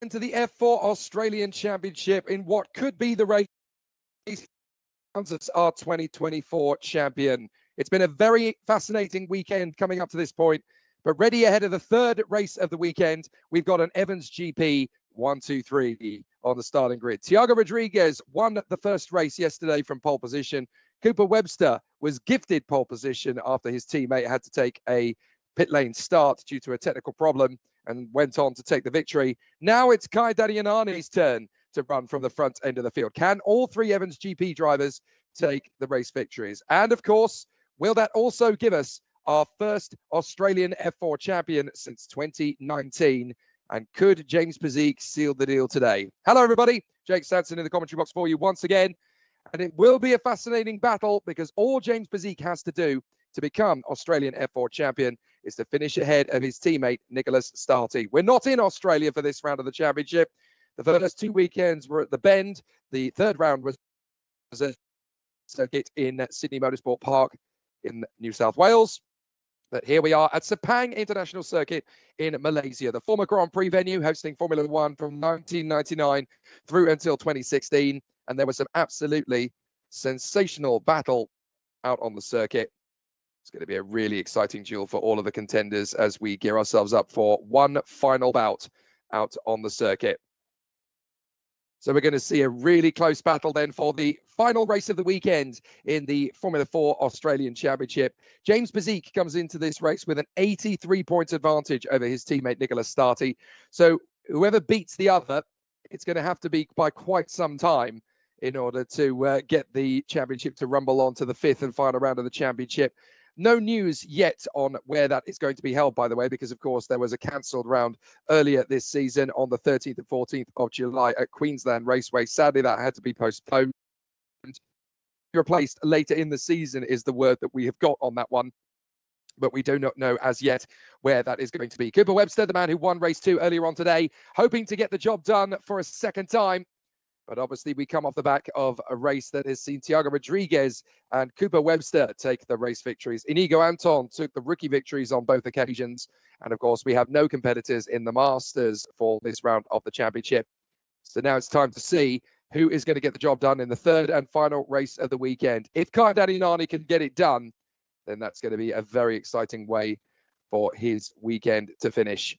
into the F4 Australian Championship in what could be the race as our 2024 champion. It's been a very fascinating weekend coming up to this point, but ready ahead of the third race of the weekend, we've got an Evans GP 1-2-3 on the starting grid. Tiago Rodriguez won the first race yesterday from pole position. Cooper Webster was gifted pole position after his teammate had to take a pit lane start due to a technical problem and went on to take the victory. Now it's Kai Dadianani's turn to run from the front end of the field. Can all three Evans GP drivers take the race victories? And of course, will that also give us our first Australian F4 champion since 2019? And could James Bezique seal the deal today? Hello, everybody. Jake Sanson in the commentary box for you once again. And it will be a fascinating battle because all James Bezique has to do to become Australian F4 champion is to finish ahead of his teammate, Nicholas Starty. We're not in Australia for this round of the championship. The first two weekends were at the Bend. The third round was a circuit in Sydney Motorsport Park in New South Wales. But here we are at Sepang International Circuit in Malaysia, the former Grand Prix venue hosting Formula One from 1999 through until 2016. And there was some absolutely sensational battle out on the circuit. It's going to be a really exciting duel for all of the contenders as we gear ourselves up for one final bout out on the circuit. So we're going to see a really close battle then for the final race of the weekend in the Formula 4 Australian Championship. James Bezique comes into this race with an 83-point advantage over his teammate Nicholas Starty. So whoever beats the other, it's going to have to be by quite some time in order to get the championship to rumble on to the fifth and final round of the championship. No news yet on where that is going to be held, by the way, because, of course, there was a cancelled round earlier this season on the 13th and 14th of July at Queensland Raceway. Sadly, that had to be postponed. Replaced later in the season is the word that we have got on that one. But we do not know as yet where that is going to be. Cooper Webster, the man who won race 2 earlier on today, hoping to get the job done for a second time. But obviously, we come off the back of a race that has seen Tiago Rodriguez and Cooper Webster take the race victories. Inigo Anton took the rookie victories on both occasions. And of course, we have no competitors in the Masters for this round of the championship. So now it's time to see who is going to get the job done in the third and final race of the weekend. If Kai Dadianani can get it done, then that's going to be a very exciting way for his weekend to finish.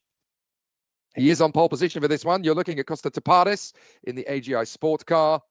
He is on pole position for this one. You're looking at Costa Tapares in the AGI Sport Car.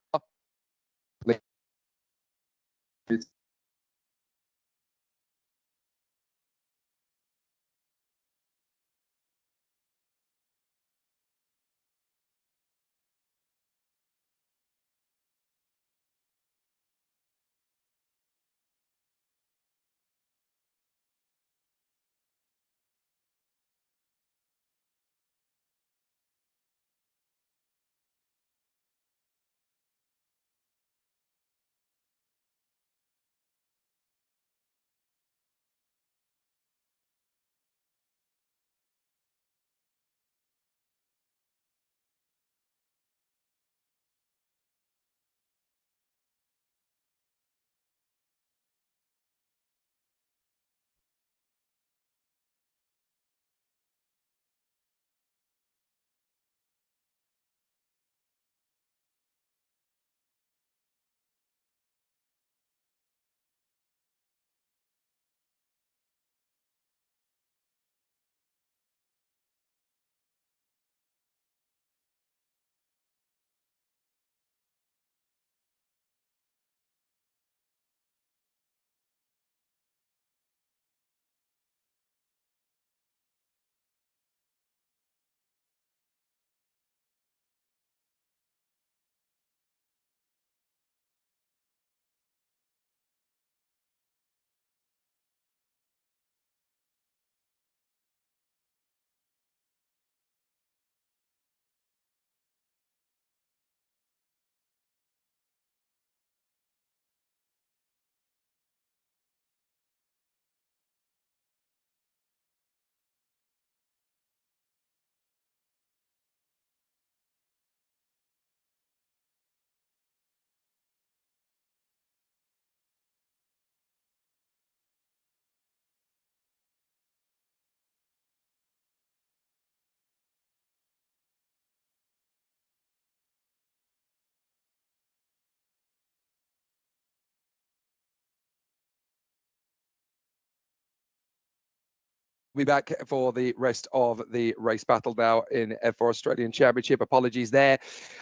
We'll be back for the rest of the race battle now in F4 Australian Championship. Apologies there.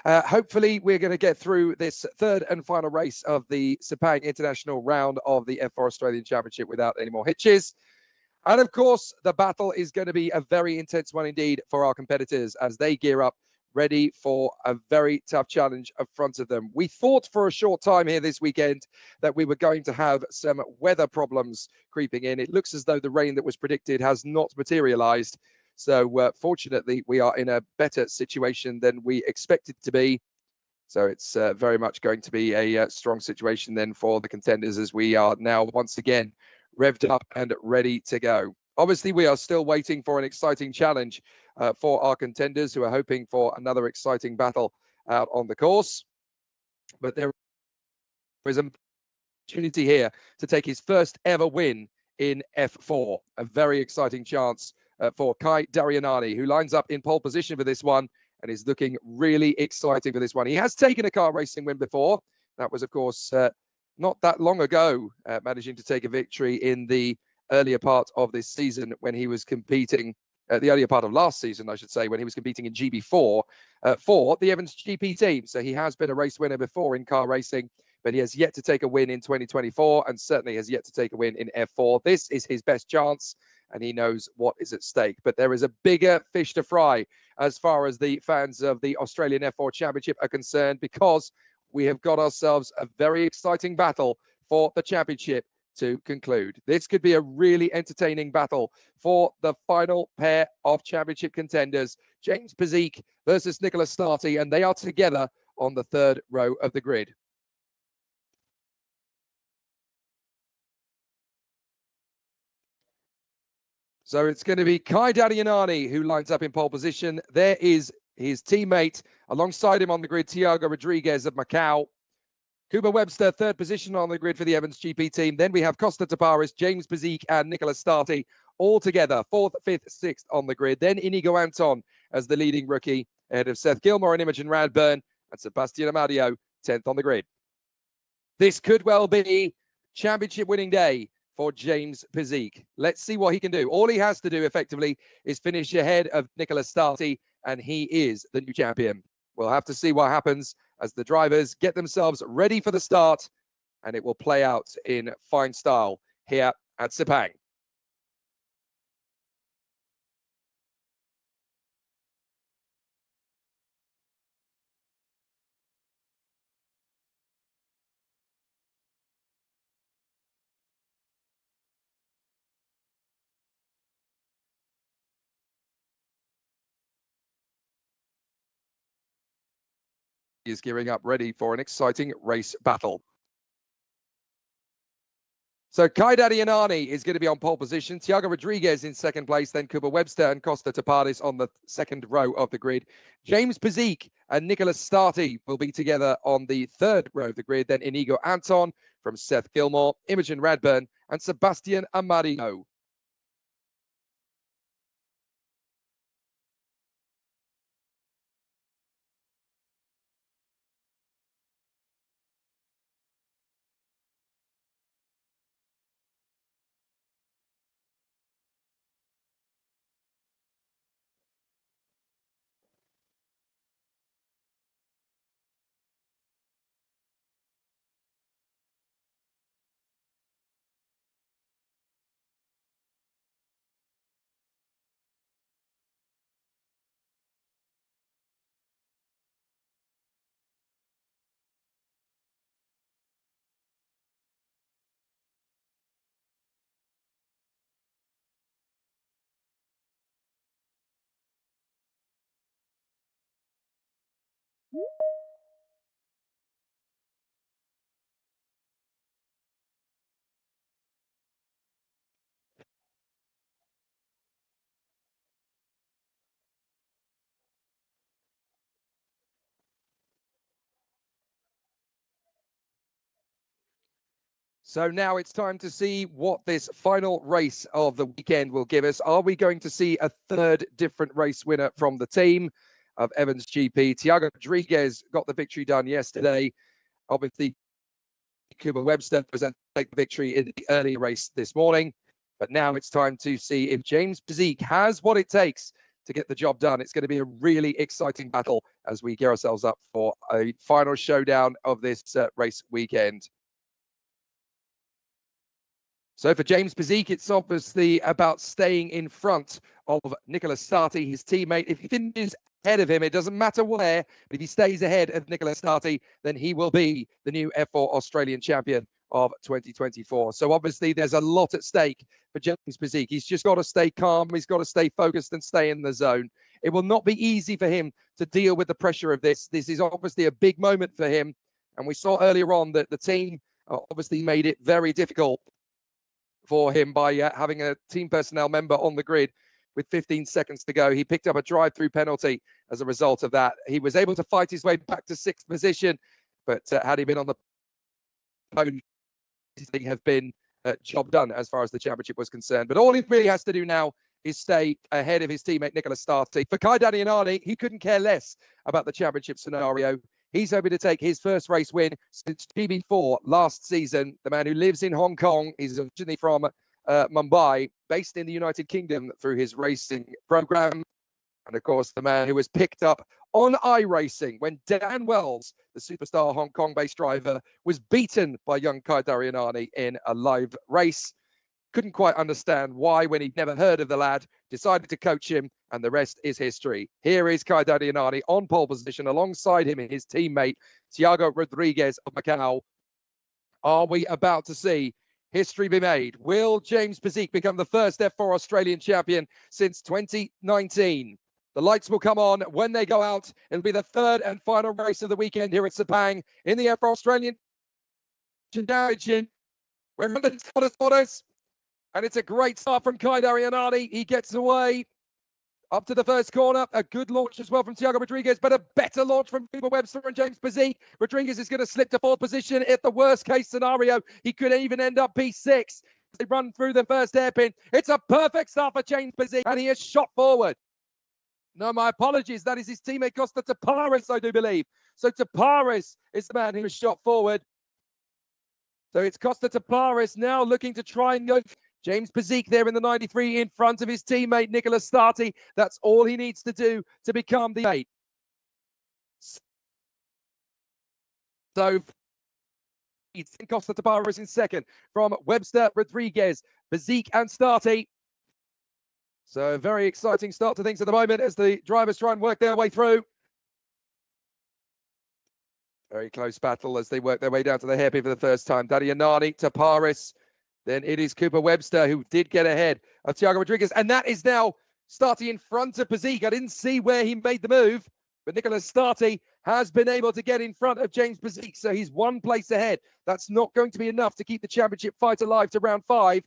Hopefully, we're going to get through this third and final race of the Sepang International round of the F4 Australian Championship without any more hitches. And of course, the battle is going to be a very intense one indeed for our competitors as they gear up, ready for a very tough challenge in front of them. We thought for a short time here this weekend that we were going to have some weather problems creeping in. It looks as though the rain that was predicted has not materialized. So fortunately, we are in a better situation than we expected to be. So it's very much going to be a strong situation then for the contenders as we are now once again revved up and ready to go. Obviously, we are still waiting for an exciting challenge for our contenders who are hoping for another exciting battle out on the course. But there is an opportunity here to take his first ever win in F4. A very exciting chance for Kai Darianani, who lines up in pole position for this one and is looking really exciting for this one. He has taken a car racing win before. That was, of course, not that long ago, managing to take a victory in the earlier part of this season when he was competing, the earlier part of last season, I should say, when he was competing in GB4 for the Evans GP team. So he has been a race winner before in car racing, but he has yet to take a win in 2024 and certainly has yet to take a win in F4. This is his best chance and he knows what is at stake. But there is a bigger fish to fry as far as the fans of the Australian F4 Championship are concerned, because we have got ourselves a very exciting battle for the championship to conclude. This could be a really entertaining battle for the final pair of championship contenders, James Pazik versus Nicholas Starty, and they are together on the third row of the grid. So it's going to be Kai Darianani who lines up in pole position. There is his teammate alongside him on the grid, Tiago Rodriguez of Macau. Cooper Webster, third position on the grid for the Evans GP team. Then we have Costa Taparis, James Pazik, and Nicholas Starty all together, fourth, fifth, sixth on the grid. Then Inigo Anton as the leading rookie, ahead of Seth Gilmore and Imogen Radburn, and Sebastian Amadio, 10th on the grid. This could well be championship winning day for James Pazik. Let's see what he can do. All he has to do effectively is finish ahead of Nicholas Starty, and he is the new champion. We'll have to see what happens as the drivers get themselves ready for the start, and it will play out in fine style here at Sepang. He is gearing up ready for an exciting race battle. So Kai Darianani is going to be on pole position. Tiago Rodriguez in second place, then Cooper Webster and Costa Taparis on the second row of the grid. James Pazik and Nicholas Starty will be together on the third row of the grid. Then Inigo Anton from Seth Gilmore, Imogen Radburn, and Sebastian Amadio. So now it's time to see what this final race of the weekend will give us. Are we going to see a third different race winner from the team of Evans GP? Tiago Rodriguez got the victory done yesterday. Obviously, Cooper Webster was able to take the victory in the early race this morning. But now it's time to see if James Physique has what it takes to get the job done. It's going to be a really exciting battle as we gear ourselves up for a final showdown of this race weekend. So for James Physique, it's obviously about staying in front of Nicolas Starty, his teammate. If he finishes ahead of him, it doesn't matter where, but if he stays ahead of Nicolas Starty, then he will be the new F4 Australian champion of 2024. So obviously there's a lot at stake for James Physique. He's just got to stay calm. He's got to stay focused and stay in the zone. It will not be easy for him to deal with the pressure of this. This is obviously a big moment for him. And we saw earlier on that the team obviously made it very difficult for him by having a team personnel member on the grid with 15 seconds to go. He picked up a drive-through penalty as a result of that. He was able to fight his way back to 6th position, but had he been on the podium, he have been job done as far as the championship was concerned. But all he really has to do now is stay ahead of his teammate Nicolas Starty. For Kai Dadianani, he couldn't care less about the championship scenario. He's hoping to take his first race win since GB4 last season. The man who lives in Hong Kong, he's originally from Mumbai, based in the United Kingdom through his racing program. And of course, the man who was picked up on iRacing when Dan Wells, the superstar Hong Kong-based driver, was beaten by young Kai Darianani in a live race. Couldn't quite understand why, when he'd never heard of the lad, decided to coach him, and the rest is history. Here is Kai Dadianani on pole position, alongside him his teammate, Thiago Rodriguez of Macau. Are we about to see history be made? Will James Physique become the first F4 Australian champion since 2019? The lights will come on when they go out. It'll be the third and final race of the weekend here at Sepang in the F4 Australian Championship. We're under orders. And it's a great start from Kai Darianani. He gets away up to the first corner. A good launch as well from Thiago Rodriguez, but a better launch from Cooper Webster and James Physique. Rodriguez is going to slip to 4th position. At the worst case scenario, he could even end up P6. They run through the first hairpin. It's a perfect start for James Physique, and he has shot forward. No, my apologies. That is his teammate Costa Taparis, I do believe. So Taparis is the man who has shot forward. So it's Costa Taparis now looking to try and go. James Physique there in the 93 in front of his teammate Nicolas Starty. That's all he needs to do to become the 8. So it's Costa Taparis in second from Webster, Rodriguez, Physique and Starty. So a very exciting start to things at the moment as the drivers try and work their way through. Very close battle as they work their way down to the hairpin for the first time. Dadianani, Taparis. Then it is Cooper Webster who did get ahead of Thiago Rodriguez. And that is now Starty in front of Physique. I didn't see where he made the move, but Nicolas Starty has been able to get in front of James Physique. So he's 1 place ahead. That's not going to be enough to keep the championship fight alive to round 5.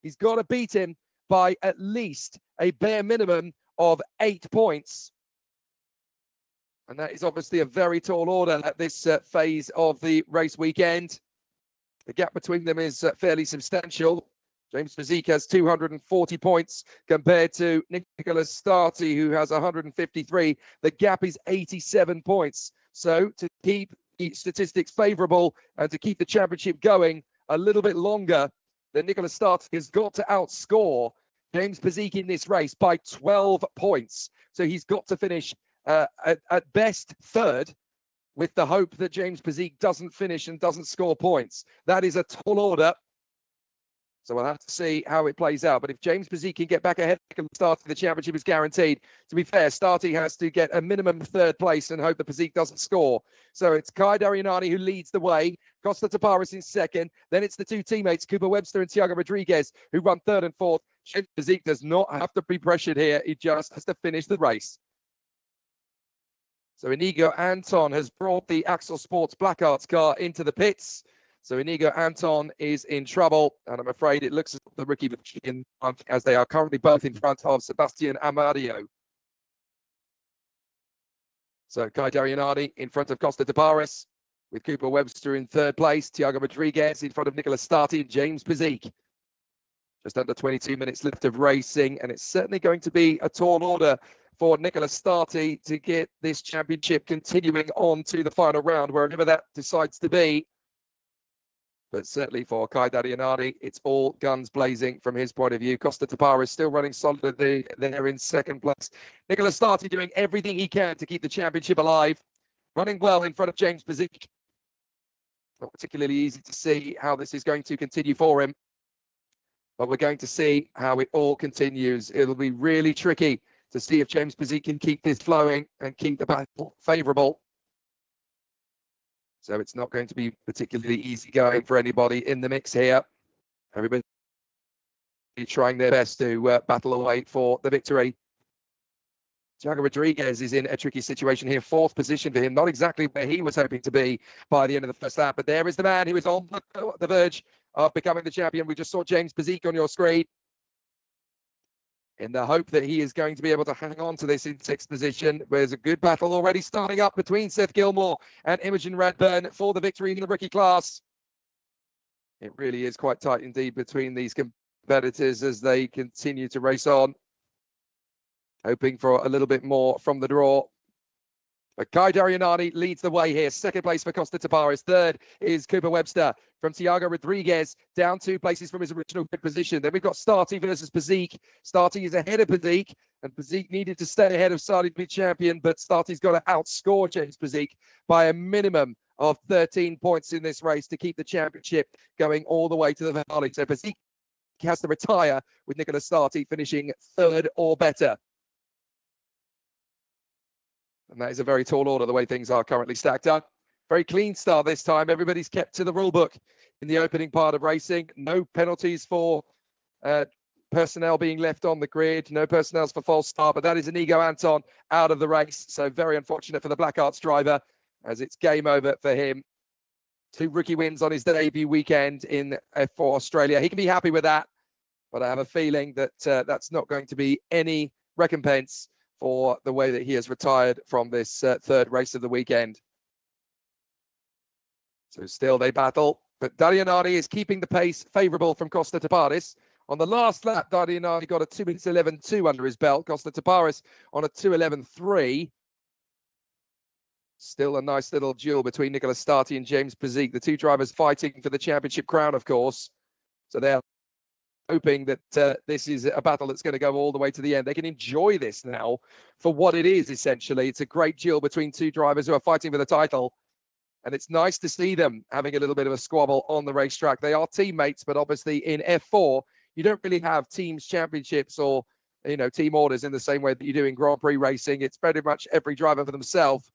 He's got to beat him by at least a bare minimum of 8 points. And that is obviously a very tall order at this phase of the race weekend. The gap between them is fairly substantial. James Physique has 240 points compared to Nicolas Starty, who has 153. The gap is 87 points. So to keep the statistics favourable and to keep the championship going a little bit longer, then Nicolas Starty has got to outscore James Physique in this race by 12 points. So he's got to finish at best 3rd, with the hope that James Physique doesn't finish and doesn't score points. That is a tall order. So we'll have to see how it plays out. But if James Physique can get back ahead of Starty, the championship is guaranteed. To be fair, Starty has to get a minimum 3rd place and hope that Physique doesn't score. So it's Kai Darianani who leads the way. Costa Taparis in 2nd. Then it's the 2 teammates, Cooper Webster and Thiago Rodriguez, who run 3rd and 4th. James Physique does not have to be pressured here. He just has to finish the race. So Inigo Anton has brought the Axel Sports Black Arts car into the pits. So Inigo Anton is in trouble, and I'm afraid it looks as the rookie in front, as they are currently both in front of Sebastian Amadio. So Kai Darianani in front of Costa Taparis, with Cooper Webster in 3rd place, Thiago Rodriguez in front of Nicolas Starty and James Physique. Just under 22 minutes left of racing, and it's certainly going to be a tall order for Nicolas Starty to get this championship continuing on to the final round, wherever that decides to be. But certainly for Kai Dadianani, it's all guns blazing from his point of view. Costa Tapara is still running solidly there in second place. Nicola Starty doing everything he can to keep the championship alive, running well in front of James Bezic. Not particularly easy to see how this is going to continue for him, but we're going to see how it all continues. It'll be really tricky to see if James Bezic can keep this flowing and keep the battle favourable. So it's not going to be particularly easy going for anybody in the mix here. Everybody trying their best to battle away for the victory. Thiago Rodriguez is in a tricky situation here. Fourth position for him. Not exactly where he was hoping to be by the end of the first lap. But there is the man who is on the verge of becoming the champion. We just saw James Bezic on your screen, in the hope that he is going to be able to hang on to this in sixth position. There's a good battle already starting up between Seth Gilmore and Imogen Radburn for the victory in the rookie class. It really is quite tight indeed between these competitors as they continue to race on, hoping for a little bit more from the draw. But Kai Dadianani leads the way here. Second place for Costa Tapares. Third is Cooper Webster from Thiago Rodriguez, down 2 places from his original good position. Then we've got Starty versus Bezic. Starty is ahead of Bezic, and Bezic needed to stay ahead of Starty to be champion, but Starty's got to outscore James Bezic by a minimum of 13 points in this race to keep the championship going all the way to the finale. So Bezic has to retire with Nicola Starty finishing third or better. And that is a very tall order, the way things are currently stacked up. Very clean start this time. Everybody's kept to the rule book in the opening part of racing. No penalties for personnel being left on the grid. No personnels for false start, but that is Inigo Anton out of the race. So very unfortunate for the Black Arts driver, as it's game over for him. 2 rookie wins on his debut weekend in F4 Australia. He can be happy with that, but I have a feeling that that's not going to be any recompense for the way that he has retired from this third race of the weekend. So still they battle, but Dadianani is keeping the pace favourable from Costa Tapares. On the last lap, Dadianani got a 2 minutes 11.2 under his belt. Costa Tapares on a 2:11.3. Still a nice little duel between Nicola Starty and James Bezic, the 2 drivers fighting for the championship crown, of course. So they're hoping that this is a battle that's going to go all the way to the end. They can enjoy this now for what it is, essentially. It's a great duel between 2 drivers who are fighting for the title. And it's nice to see them having a little bit of a squabble on the racetrack. They are teammates, but obviously in F4, you don't really have teams championships or, you know, team orders in the same way that you do in Grand Prix racing. It's pretty much every driver for themselves.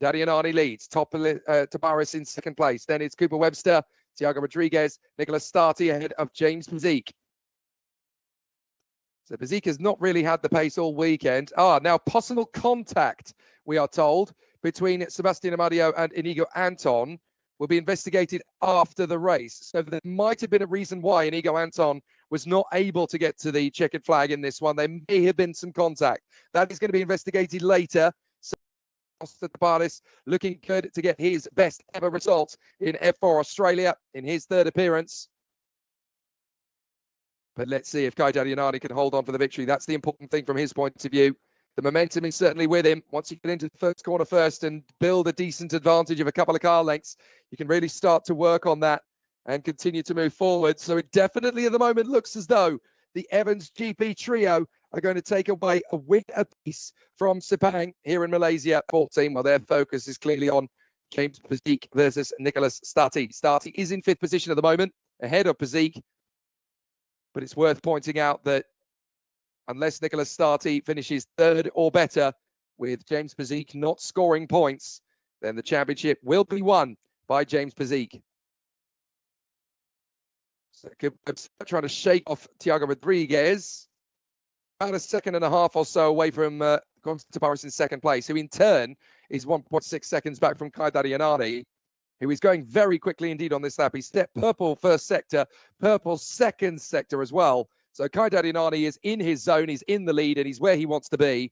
Dadianani leads. Tapares in second place. Then it's Cooper Webster, Thiago Rodriguez, Nicola Starty ahead of James Bezic. So Bezic has not really had the pace all weekend. Now possible contact, we are told, between Sebastian Amadio and Inigo Anton will be investigated after the race. So there might have been a reason why Inigo Anton was not able to get to the checkered flag in this one. There may have been some contact. That is going to be investigated later. So Costa Tapares looking good to get his best ever result in F4 Australia in his third appearance. But let's see if Kai Dadianani can hold on for the victory. That's the important thing from his point of view. The momentum is certainly with him. Once you get into the first corner first and build a decent advantage of a couple of car lengths, you can really start to work on that and continue to move forward. So it definitely at the moment looks as though the Evans GP trio are going to take away a win apiece from Sepang here in Malaysia. 14, well, their focus is clearly on James Bezic versus Nicolas Starty. Starty is in 5th position at the moment, ahead of Bezic. But it's worth pointing out that unless Nicolas Starty finishes 3rd or better, with James Bezic not scoring points, then the championship will be won by James Bezic. So trying to shake off Thiago Rodriguez. About a 1.5 seconds or so away from Costa Tapares in 2nd place, who in turn is 1.6 seconds back from Kai Dadianani, who is going very quickly indeed on this lap. He's stepped purple 1st sector, purple 2nd sector as well. So Kai Dadianani is in his zone, he's in the lead, and he's where he wants to be.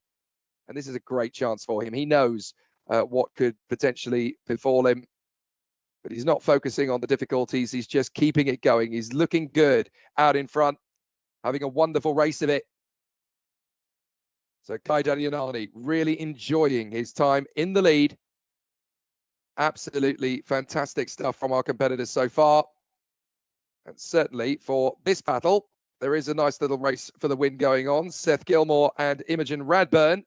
And this is a great chance for him. He knows what could potentially befall him, but he's not focusing on the difficulties. He's just keeping it going. He's looking good out in front, having a wonderful race of it. So Kai Dadianani really enjoying his time in the lead. Absolutely fantastic stuff from our competitors so far. And certainly for this battle, there is a nice little race for the win going on. Seth Gilmore and Imogen Radburn.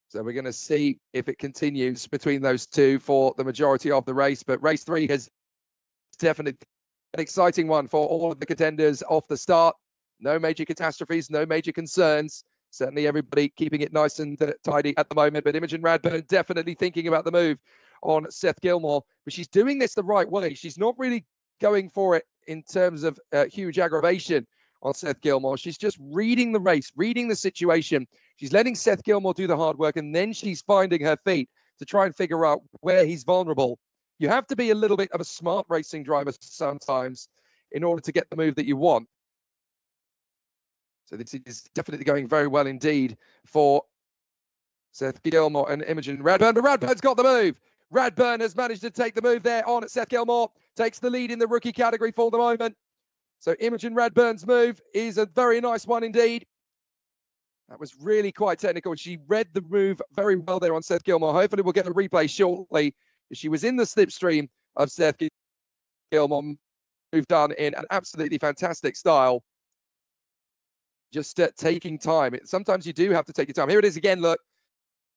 So we're going to see if it continues between those two for the majority of the race. But race 3 has definitely an exciting one for all of the contenders off the start. No major catastrophes, no major concerns. Certainly everybody keeping it nice and tidy at the moment. But Imogen Radburn definitely thinking about the move on Seth Gilmore. But she's doing this the right way. She's not really going for it in terms of huge aggravation on Seth Gilmore. She's just reading the race, reading the situation. She's letting Seth Gilmore do the hard work, and then she's finding her feet to try and figure out where he's vulnerable. You have to be a little bit of a smart racing driver sometimes in order to get the move that you want. So this is definitely going very well indeed for Seth Gilmore and Imogen Radburn. But Radburn's got the move. Radburn has managed to take the move there on at Seth Gilmore. Takes the lead in the rookie category for the moment. So Imogen Radburn's move is a very nice one indeed. That was really quite technical. She read the move very well there on Seth Gilmore. Hopefully we'll get a replay shortly. She was in the slipstream of Seth Gilmore. Move done in an absolutely fantastic style. Just taking time. Sometimes you do have to take your time. Here it is again, look.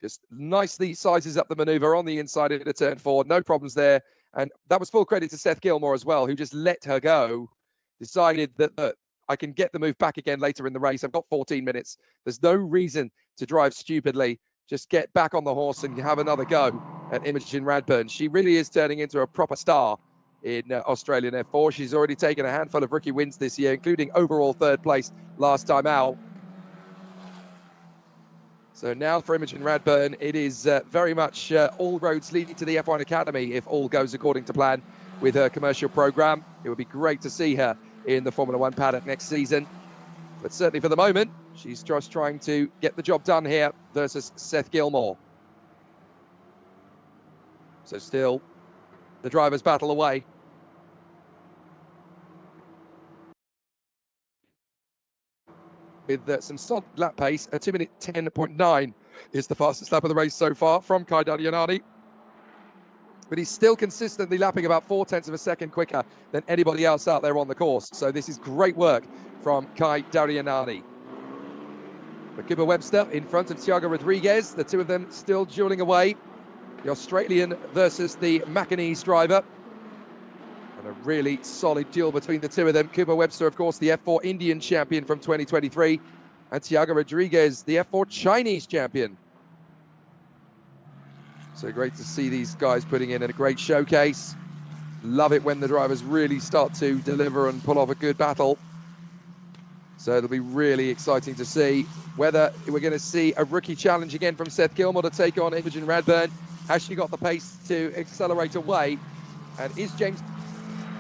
Just nicely sizes up the maneuver on the inside of the turn 4. No problems there. And that was full credit to Seth Gilmore as well, who just let her go. Decided that I can get the move back again later in the race. I've got 14 minutes. There's no reason to drive stupidly. Just get back on the horse and have another go at Imogen Radburn. She really is turning into a proper star in Australian F4. She's already taken a handful of rookie wins this year, including overall 3rd place last time out. So now for Imogen Radburn, it is very much all roads leading to the F1 Academy if all goes according to plan with her commercial program. It would be great to see her in the Formula One paddock next season. But certainly for the moment, she's just trying to get the job done here versus Seth Gilmore. So still the drivers battle away. With some solid lap pace, a 2-minute 10.9 is the fastest lap of the race so far from Kai Darianani. But he's still consistently lapping about 0.4 of a second quicker than anybody else out there on the course. So this is great work from Kai Darianani. But Cooper Webster in front of Thiago Rodriguez, the two of them still dueling away. The Australian versus the Macanese driver. And a really solid duel between the two of them. Cooper Webster, of course, the F4 Indian champion from 2023. And Thiago Rodriguez, the F4 Chinese champion. So great to see these guys putting in a great showcase. Love it when the drivers really start to deliver and pull off a good battle. So it'll be really exciting to see whether we're going to see a rookie challenge again from Seth Gilmore to take on Imogen Radburn. Has she got the pace to accelerate away? And is James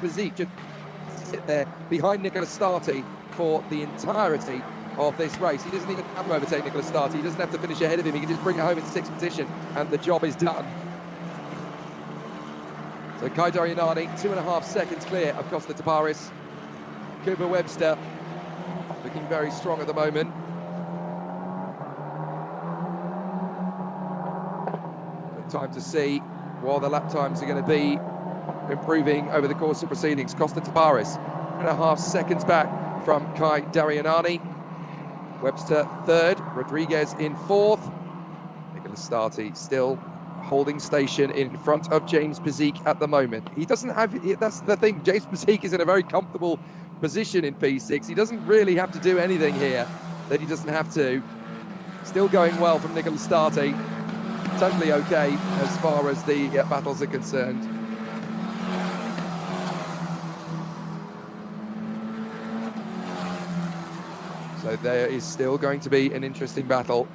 Physique just sit there behind Nicola Starty for the entirety of this race? He doesn't even have to overtake Nicola Starty. He doesn't have to finish ahead of him. He can just bring it home in 6th position and the job is done. So Kai Darianani, 2.5 seconds clear of Costa Taparis. Cooper Webster looking very strong at the moment. But time to see what the lap times are going to be improving over the course of proceedings. Costa Taparis, 2.5 seconds back from Kai Darianani. Webster 3rd, Rodriguez in 4th. Nicola Starty still holding station in front of James Physique at the moment. He doesn't have, that's the thing, James Physique is in a very comfortable position in P6. He doesn't really have to do anything here that he doesn't have to. Still going well from Nicola Starty. Totally okay as far as the battles are concerned. So there is still going to be an interesting battle.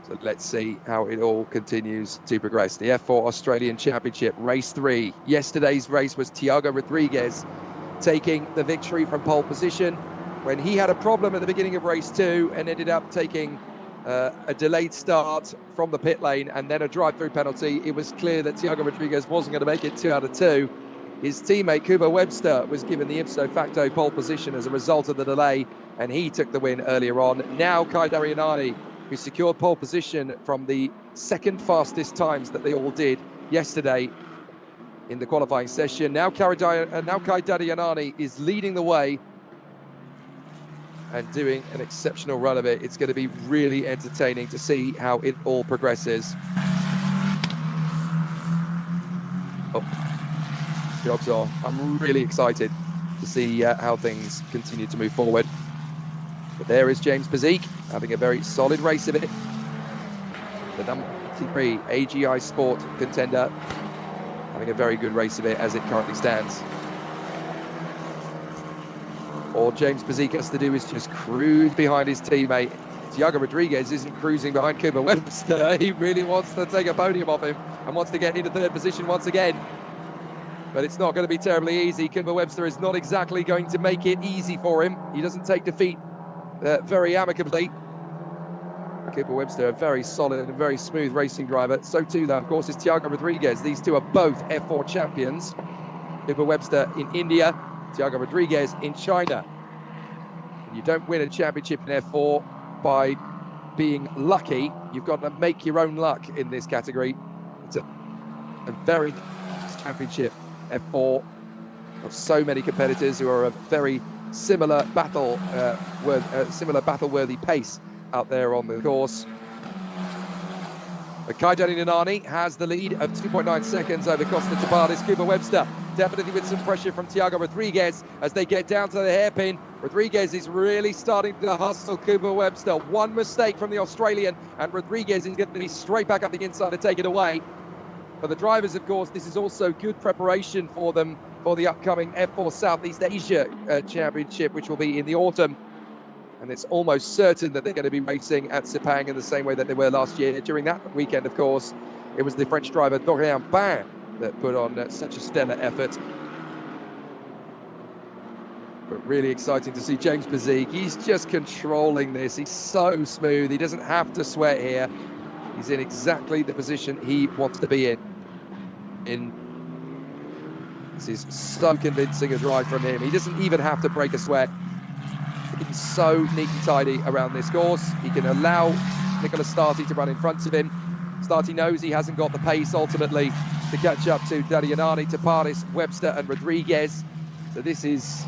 So let's see how it all continues to progress. The F4 Australian Championship, race 3. Yesterday's race was Thiago Rodriguez taking the victory from pole position when he had a problem at the beginning of race 2 and ended up taking a delayed start from the pit lane and then a drive-through penalty. It was clear that Thiago Rodriguez wasn't going to make it 2 out of 2. His teammate Cooper Webster was given the ipso facto pole position as a result of the delay, and he took the win earlier on. Now Kai Darianani who secured pole position from the second fastest times that they all did yesterday in the qualifying session. Now Kai Dadianani is leading the way and doing an exceptional run of it. It's going to be really entertaining to see how it all progresses. Jobs off. I'm really excited to see how things continue to move forward. But there is James Bezique having a very solid race of it. The number 3 AGI Sport contender having a very good race of it as it currently stands. All James Bezique has to do is just cruise behind his teammate. Thiago Rodriguez isn't cruising behind Cooper Webster. He really wants to take a podium off him and wants to get into third position once again. But it's not going to be terribly easy. Cooper Webster is not exactly going to make it easy for him. He doesn't take defeat very amicably. Cooper Webster, a very solid and very smooth racing driver. So too, though, of course, is Thiago Rodriguez. These two are both F4 champions. Cooper Webster in India, Thiago Rodriguez in China. You don't win a championship in F4 by being lucky. You've got to make your own luck in this category. It's a very championship F4 of so many competitors who are a very similar battle-worthy pace out there on the course. But Kai Dadianani has the lead of 2.9 seconds over Costa Tabardis. Cooper Webster definitely with some pressure from Thiago Rodriguez as they get down to the hairpin. Rodriguez is really starting to hustle Cooper Webster. One mistake from the Australian and Rodriguez is going to be straight back up the inside to take it away. For the drivers, of course, this is also good preparation for them for the upcoming F4 Southeast Asia Championship, which will be in the autumn. And it's almost certain that they're going to be racing at Sepang in the same way that they were last year. During that weekend, of course, it was the French driver Dorian Bain that put on such a stellar effort. But really exciting to see James Bezique. He's just controlling this. He's so smooth. He doesn't have to sweat here. He's in exactly the position he wants to be in. This is so convincing a drive from him. He doesn't even have to break a sweat. He's so neat and tidy around this course. He can allow Nicola Starty to run in front of him. Starty knows he hasn't got the pace ultimately to catch up to Dadianani, Tabardis, Webster and Rodriguez. So this is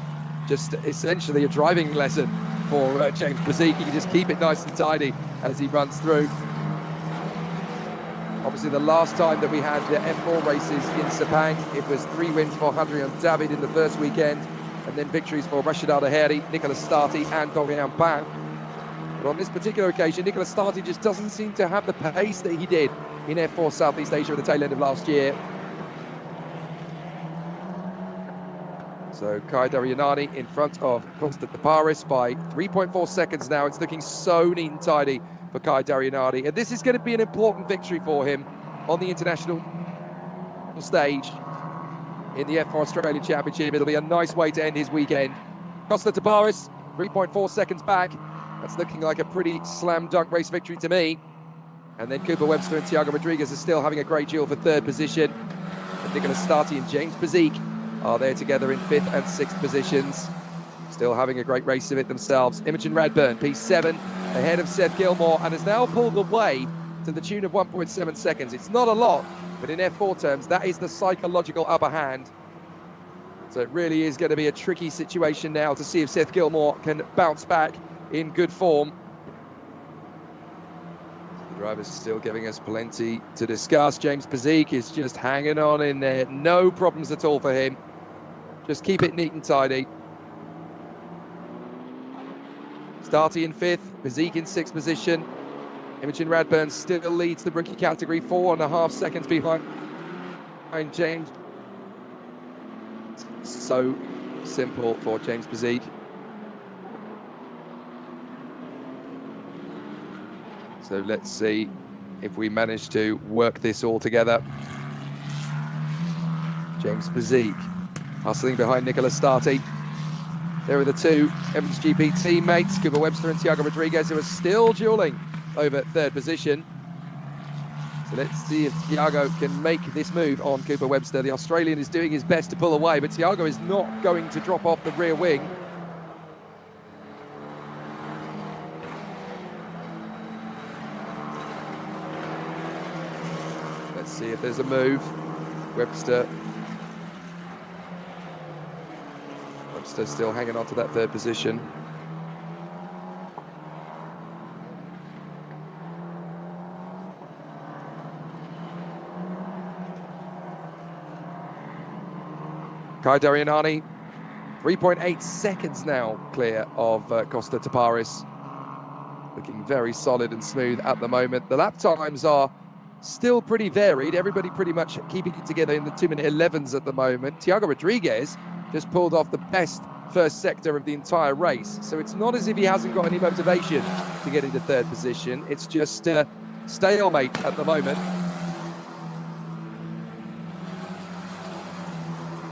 just essentially a driving lesson for James Bezique. He can just keep it nice and tidy as he runs through. Obviously, the last time that we had the F4 races in Sepang, it was 3 wins for Hadrian David in the first weekend, and then victories for Rashid Al-Daheri, Nicola Starty and Dorian Bain. But on this particular occasion, Nicola Starty just doesn't seem to have the pace that he did in F4 Southeast Asia at the tail end of last year. So Kai Dadianani in front of Costa Tabardis by 3.4 seconds now. It's looking so neat and tidy for Kai Dadianani, and this is going to be an important victory for him on the international stage in the F4 Australian Championship. It'll be a nice way to end his weekend. Costa Tabardis 3.4 seconds back. That's looking like a pretty slam dunk race victory to me. And then Cooper Webster and Thiago Rodriguez are still having a great duel for third position. And Nicola Starty and James Bezique are there together in 5th and 6th positions, still having a great race of it themselves. Imogen Radburn, P7, ahead of Seth Gilmore, and has now pulled away to the tune of 1.7 seconds. It's not a lot, but in F4 terms, that is the psychological upper hand. So it really is going to be a tricky situation now to see if Seth Gilmore can bounce back in good form. The driver's still giving us plenty to discuss. James Bezique is just hanging on in there. No problems at all for him. Just keep it neat and tidy. Starty in 5th, Bezique in 6th position. Imogen Radburn still leads the rookie category, 4.5 seconds behind James. So simple for James Bezique. So let's see if we manage to work this all together. James Bezique hustling behind Nicola Starty. There are the two Evans GP teammates, Cooper Webster and Thiago Rodriguez, who are still dueling over third position. So let's see if Thiago can make this move on Cooper Webster. The Australian is doing his best to pull away, but Thiago is not going to drop off the rear wing. Let's see if there's a move. Webster still hanging on to that third position. Kai Darianani, 3.8 seconds now clear of Costa Taparis. Looking very solid and smooth at the moment. The lap times are still pretty varied. Everybody pretty much keeping it together in the 2-minute 11s at the moment. Thiago Rodriguez just pulled off the best first sector of the entire race. So it's not as if he hasn't got any motivation to get into third position. It's just stalemate at the moment.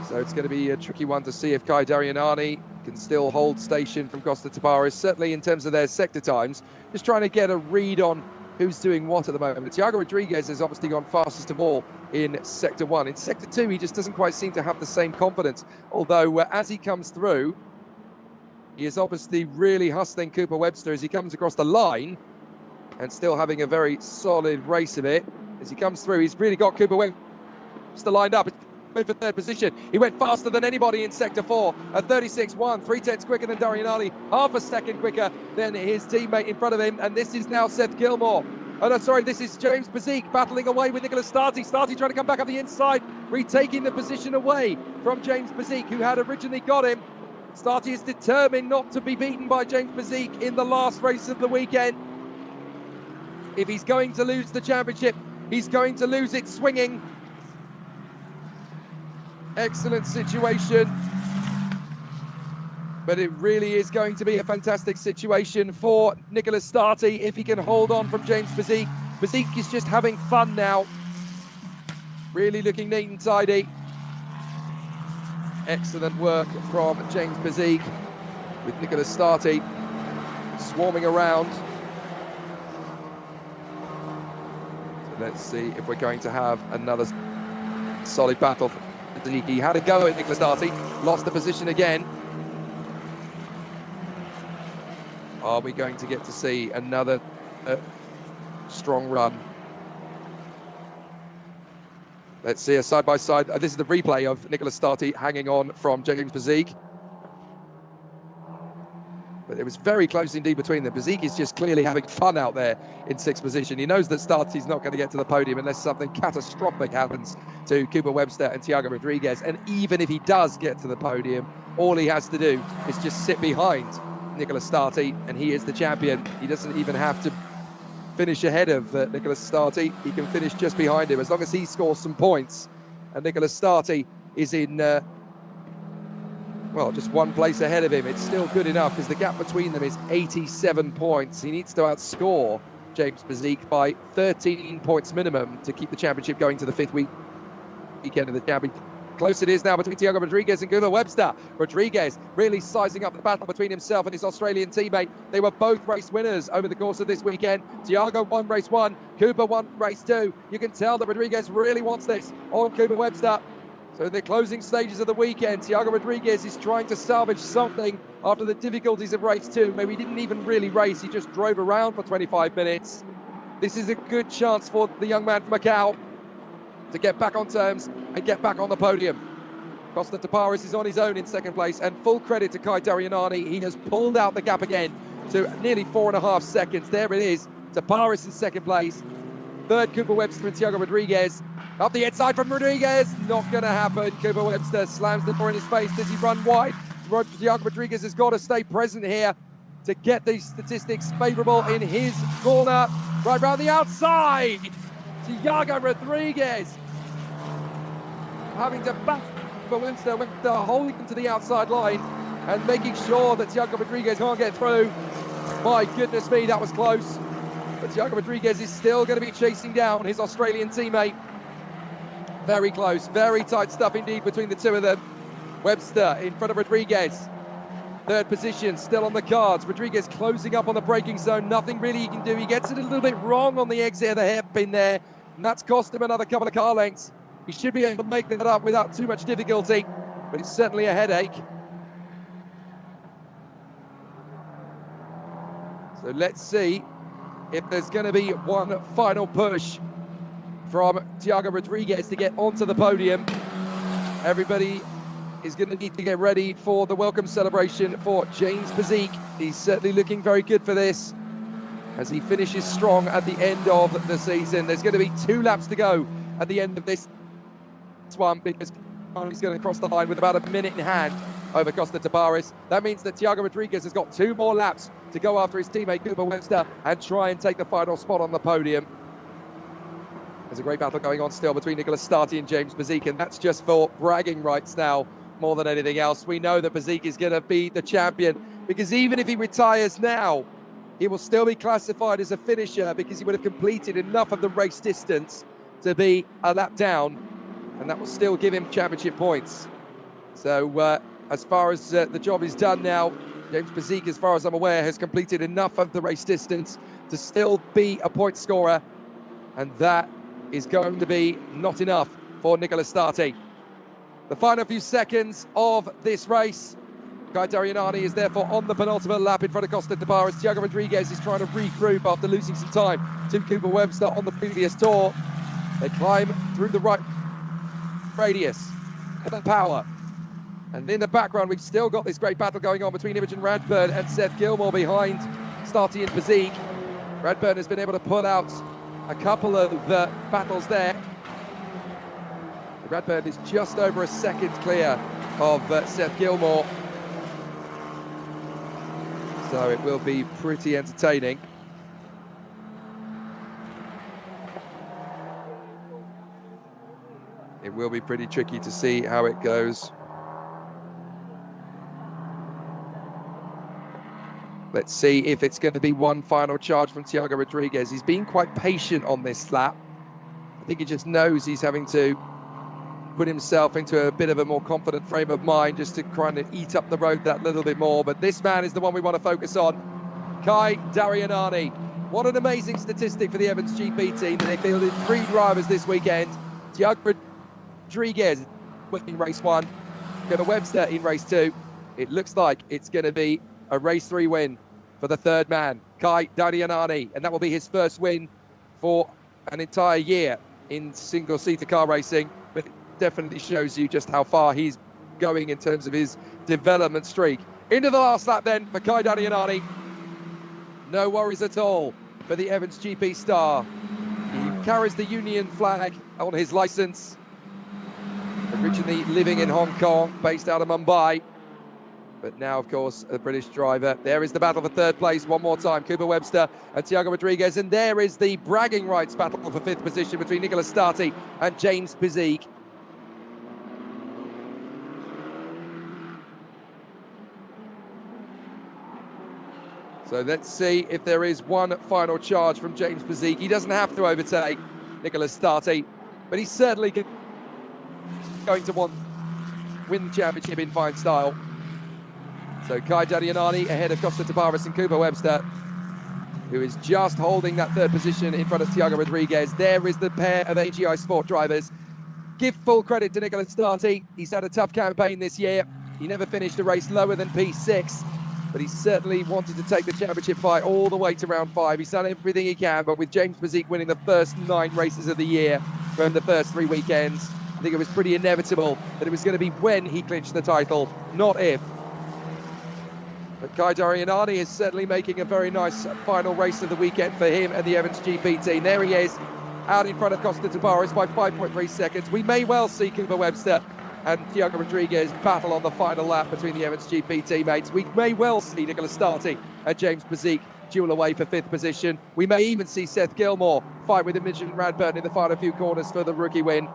So it's going to be a tricky one to see if Kai Darianani can still hold station from Costa Taparis, certainly in terms of their sector times. Just trying to get a read on who's doing what at the moment. Thiago Rodriguez has obviously gone fastest of all in Sector 1. In Sector 2, he just doesn't quite seem to have the same confidence, although as he comes through, he is obviously really hustling Cooper Webster as he comes across the line and still having a very solid race of it. As he comes through, he's really got Cooper Webster lined up for third position. He went faster than anybody in Sector 4 at 36.1, 3/10 quicker than Darianani, half a second quicker than his teammate in front of him. And this is now Seth Gilmore. Oh no, sorry, this is James Bezique battling away with Nicholas Starty. Starty trying to come back up the inside, retaking the position away from James Bezique, who had originally got him. Starty is determined not to be beaten by James Bezique in the last race of the weekend. If he's going to lose the championship, he's going to lose it swinging. Excellent situation, but it really is going to be a fantastic situation for Nicholas Starty if he can hold on from James Bezique. Bezique is just having fun now, really looking neat and tidy. Excellent work from James Bezique with Nicholas Starty swarming around. So let's see if we're going to have another solid battle. He had a go at Nicholas Starty, lost the position again. Are we going to get to see another strong run? Let's see a side-by-side. This is the replay of Nicholas Starty hanging on from James Bezique. But it was very close indeed between them. Bezique is just clearly having fun out there in sixth position. He knows that Starty's not going to get to the podium unless something catastrophic happens to Cooper Webster and Thiago Rodriguez. And even if he does get to the podium, all he has to do is just sit behind Nicholas Starty, and he is the champion. He doesn't even have to finish ahead of Nicholas Starty. He can finish just behind him as long as he scores some points. And Nicholas Starty is in well, just one place ahead of him. It's still good enough because the gap between them is 87 points. He needs to outscore James Bezique by 13 points minimum to keep the championship going to the fifth weekend of the championship. Close it is now between Thiago Rodriguez and Cooper Webster. Rodriguez really sizing up the battle between himself and his Australian teammate. They were both race winners over the course of this weekend. Thiago won race 1, Cooper won race 2. You can tell that Rodriguez really wants this on Cooper Webster. So in the closing stages of the weekend, Thiago Rodriguez is trying to salvage something after the difficulties of race 2. Maybe he didn't even really race, he just drove around for 25 minutes. This is a good chance for the young man from Macau to get back on terms and get back on the podium. Costa Taparis is on his own in second place, and full credit to Kai Darianani. He has pulled out the gap again to nearly 4.5 seconds. There it is, Taparis in second place. Third, Cooper Webster and Thiago Rodriguez. Up the inside from Rodriguez, not going to happen. Cooper Webster slams the door in his face. Does he run wide? Thiago Rodriguez has got to stay present here to get these statistics favourable in his corner. Right round the outside, Thiago Rodriguez having to back for Webster, holding him to the outside line and making sure that Thiago Rodriguez can't get through. My goodness me, that was close. But Thiago Rodriguez is still going to be chasing down his Australian teammate. Very close, very tight stuff indeed between the two of them. Webster in front of Rodriguez. Third position still on the cards. Rodriguez closing up on the braking zone. Nothing really he can do. He gets it a little bit wrong on the exit of the hairpin there, and that's cost him another couple of car lengths. He should be able to make that up without too much difficulty, but it's certainly a headache. So let's see if there's going to be one final push from Thiago Rodriguez to get onto the podium. Everybody is going to need to get ready for the welcome celebration for James Bezique. He's certainly looking very good for this as he finishes strong at the end of the season. There's going to be 2 laps to go at the end of this one because he's going to cross the line with about a minute in hand over Costa Tabares. That means that Thiago Rodriguez has got 2 more laps to go after his teammate Cooper Webster and try and take the final spot on the podium. There's a great battle going on still between Nicolas Starty and James Bezique, and that's just for bragging rights now more than anything else. We know that Bezique is going to be the champion because even if he retires now, he will still be classified as a finisher because he would have completed enough of the race distance to be a lap down, and that will still give him championship points. So as far as the job is done now, James Bezique, as far as I'm aware, has completed enough of the race distance to still be a point scorer, and that is going to be not enough for Nicolas Starty. The final few seconds of this race. Guy Darianani is therefore on the penultimate lap in front of Costa Tabares. Thiago Rodriguez is trying to regroup after losing some time to Cooper Webster on the previous tour. They climb through the right radius, the power. And in the background, we've still got this great battle going on between Imogen Radburn and Seth Gilmore behind Starty and Bezique. Radburn has been able to pull out a couple of battles there. Radburn is just over a second clear of Seth Gilmore. So it will be pretty entertaining. It will be pretty tricky to see how it goes. Let's see if it's going to be one final charge from Thiago Rodriguez. He's been quite patient on this lap. I think he just knows he's having to put himself into a bit of a more confident frame of mind just to kind of eat up the road that little bit more. But this man is the one we want to focus on. Guy Darianani. What an amazing statistic for the Evans GP team. They fielded 3 drivers this weekend. Thiago Rodriguez in race 1, Cooper Webster in race 2. It looks like it's going to be a race 3 win for the third man, Guy Darianani, and that will be his first win for an entire year in single-seater car racing. But it definitely shows you just how far he's going in terms of his development streak. Into the last lap then for Guy Darianani. No worries at all for the Evans GP star. He carries the Union flag on his license. Originally living in Hong Kong, based out of Mumbai. But now, of course, a British driver. There is the battle for third place one more time. Cooper Webster and Thiago Rodriguez. And there is the bragging rights battle for 5th position between Nicolas Starty and James Bezique. So let's see if there is one final charge from James Bezique. He doesn't have to overtake Nicolas Starty, but he's certainly going to want to win the championship in fine style. So Guy Darianani ahead of Costa Tabares and Cooper Webster, who is just holding that 3rd position in front of Thiago Rodriguez. There is the pair of AGI Sport drivers. Give full credit to Nicolas Starty. He's had a tough campaign this year. He never finished a race lower than P6, but he certainly wanted to take the championship fight all the way to round 5. He's done everything he can, but with James Bezique winning the first 9 races of the year from the first 3 weekends, I think it was pretty inevitable that it was going to be when he clinched the title, not if. But Guy Darianani is certainly making a very nice final race of the weekend for him and the Evans GP team. There he is, out in front of Costa Tabares by 5.3 seconds. We may well see Cooper Webster and Thiago Rodriguez battle on the final lap between the Evans GP teammates. We may well see Nicolas Starty and James Bezique duel away for 5th position. We may even see Seth Gilmore fight with Imogen Radburn in the final few corners for the rookie win.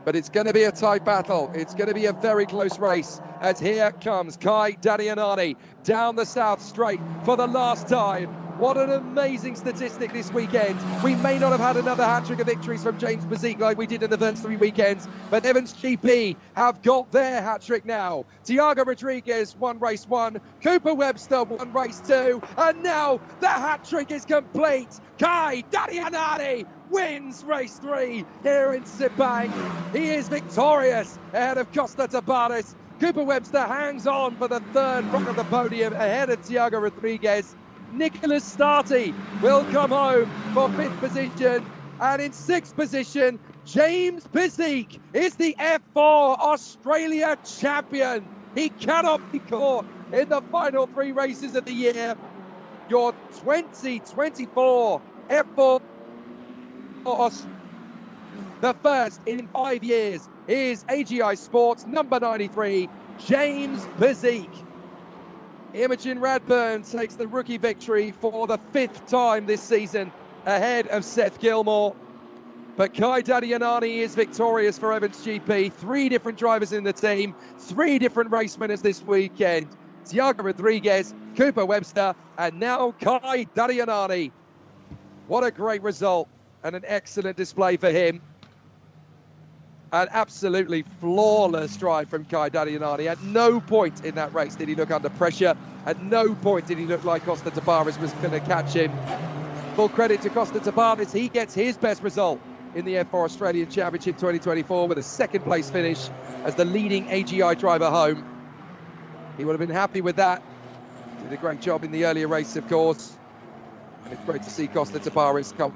But it's going to be a tight battle. It's going to be a very close race as here comes Guy Darianani down the South Straight for the last time. What an amazing statistic this weekend. We may not have had another hat-trick of victories from James Bezique like we did in the first 3 weekends, but Evans GP have got their hat-trick now. Thiago Rodriguez won race 1, Cooper Webster won race 2, and now the hat-trick is complete. Guy Darianani wins race 3 here in Sepang. He is victorious ahead of Costa Tabares. Cooper Webster hangs on for the 3rd front of the podium ahead of Thiago Rodriguez. Nicholas Starty will come home for 5th position. And in 6th position, James Bezique is the F4 Australia champion. He cannot be caught in the final 3 races of the year. Your 2024 F4 the first in 5 years is AGI Sports number 93, James Bezique. Imogen Radburn takes the rookie victory for the 5th time this season, ahead of Seth Gilmore. But Kai Dadianani is victorious for Evans GP. 3 different drivers in the team, 3 different race winners this weekend. Tiago Rodriguez, Cooper Webster, and now Kai Dadianani. What a great result and an excellent display for him. An absolutely flawless drive from Kai Dadianani. At no point in that race did he look under pressure. At no point did he look like Costa Tabares was going to catch him. Full credit to Costa Tabares. He gets his best result in the F4 Australian Championship 2024 with a 2nd place finish as the leading AGI driver home. He would have been happy with that. Did a great job in the earlier race, of course. And it's great to see Costa Tabares come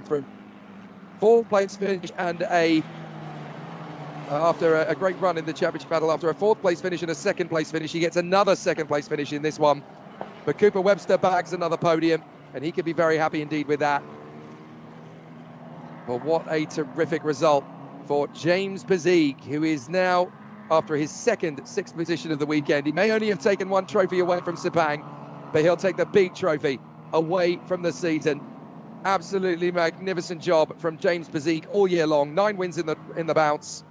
through. 4th place finish and after a great run in the championship battle, after a 4th place finish and a 2nd place finish, he gets another 2nd place finish in this one. But Cooper Webster bags another podium, and he can be very happy indeed with that. But what a terrific result for James Bezique, who is now, after his 6th position of the weekend, he may only have taken 1 trophy away from Sepang, but he'll take the big trophy away from the season. Absolutely magnificent job from James Bezique all year long. 9 wins in the bounce.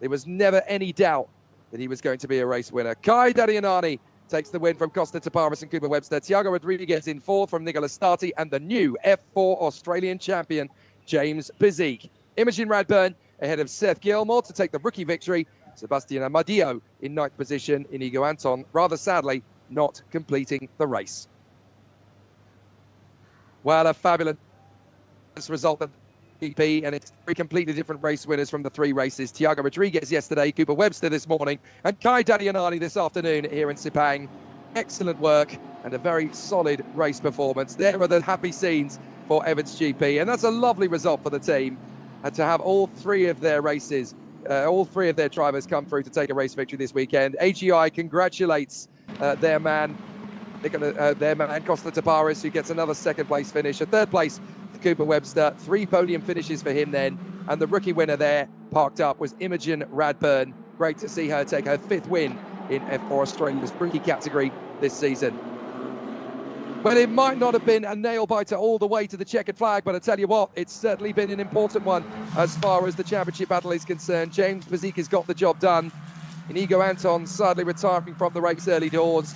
There was never any doubt that he was going to be a race winner. Kai Dadianani takes the win from Costa Tabares and Cooper Webster. Tiago Rodriguez in 4th from Nicholas Starty, and the new F4 Australian champion, James Bezique. Imogen Radburn ahead of Seth Gilmore to take the rookie victory. Sebastian Amadio in 9th position. Inigo Anton, rather sadly, not completing the race. Well, a fabulous result of GP, and it's 3 completely different race winners from the 3 races. Tiago Rodriguez yesterday, Cooper Webster this morning, and Kai Dadianani this afternoon here in Sepang. Excellent work and a very solid race performance. There are the happy scenes for Evans GP, and that's a lovely result for the team. And to have all 3 of their races, all 3 of their drivers come through to take a race victory this weekend. AGI congratulates their man Costa Tabares, who gets another 2nd place finish. A 3rd place for Cooper Webster. 3 podium finishes for him then. And the rookie winner there, parked up, was Imogen Radburn. Great to see her take her 5th win in F4 Australia's rookie category this season. Well, it might not have been a nail-biter all the way to the checkered flag, but I tell you what, it's certainly been an important one as far as the championship battle is concerned. James Bezique has got the job done. Inigo Anton sadly retiring from the race early doors.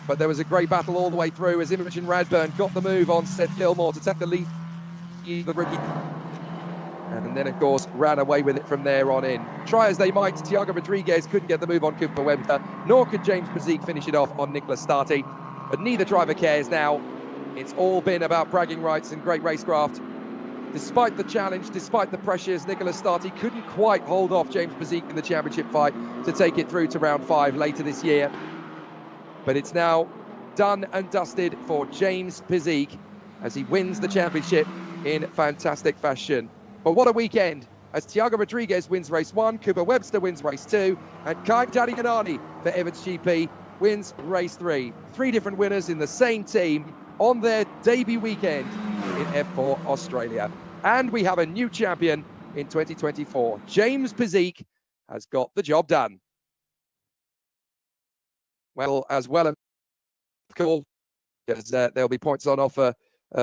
But there was a great battle all the way through as Imogen Radburn got the move on Seth Gilmore to take the lead, the rookie. And then, of course, ran away with it from there on in. Try as they might, Tiago Rodriguez couldn't get the move on Cooper Webster, nor could James Bezique finish it off on Nicholas Starty. But neither driver cares now. It's all been about bragging rights and great racecraft. Despite the challenge, despite the pressures, Nicholas Starty couldn't quite hold off James Bezique in the championship fight to take it through to round 5 later this year. But it's now done and dusted for James Bezique as he wins the championship in fantastic fashion. But what a weekend as Tiago Rodriguez wins race 1, Cooper Webster wins race 2, and Kai Dadianani for Evans GP wins race 3. 3 different winners in the same team on their debut weekend in F4 Australia. And we have a new champion in 2024. James Bezique has got the job done. Well, as cool, because there'll be points on offer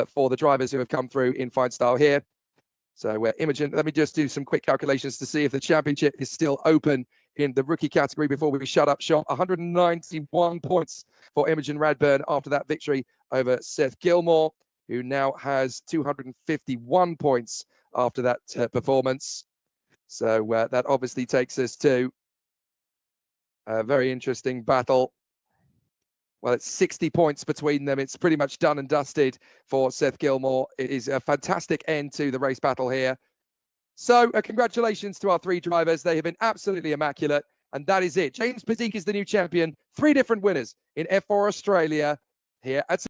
for the drivers who have come through in fine style here. So Imogen, let me just do some quick calculations to see if the championship is still open in the rookie category before we shut up shop. 191 points for Imogen Radburn after that victory over Seth Gilmore, who now has 251 points after that performance. So that obviously takes us to a very interesting battle. Well, it's 60 points between them. It's pretty much done and dusted for Seth Gilmore. It is a fantastic end to the race battle here. So congratulations to our 3 drivers. They have been absolutely immaculate. And that is it. James Bezique is the new champion. 3 different winners in F4 Australia. here at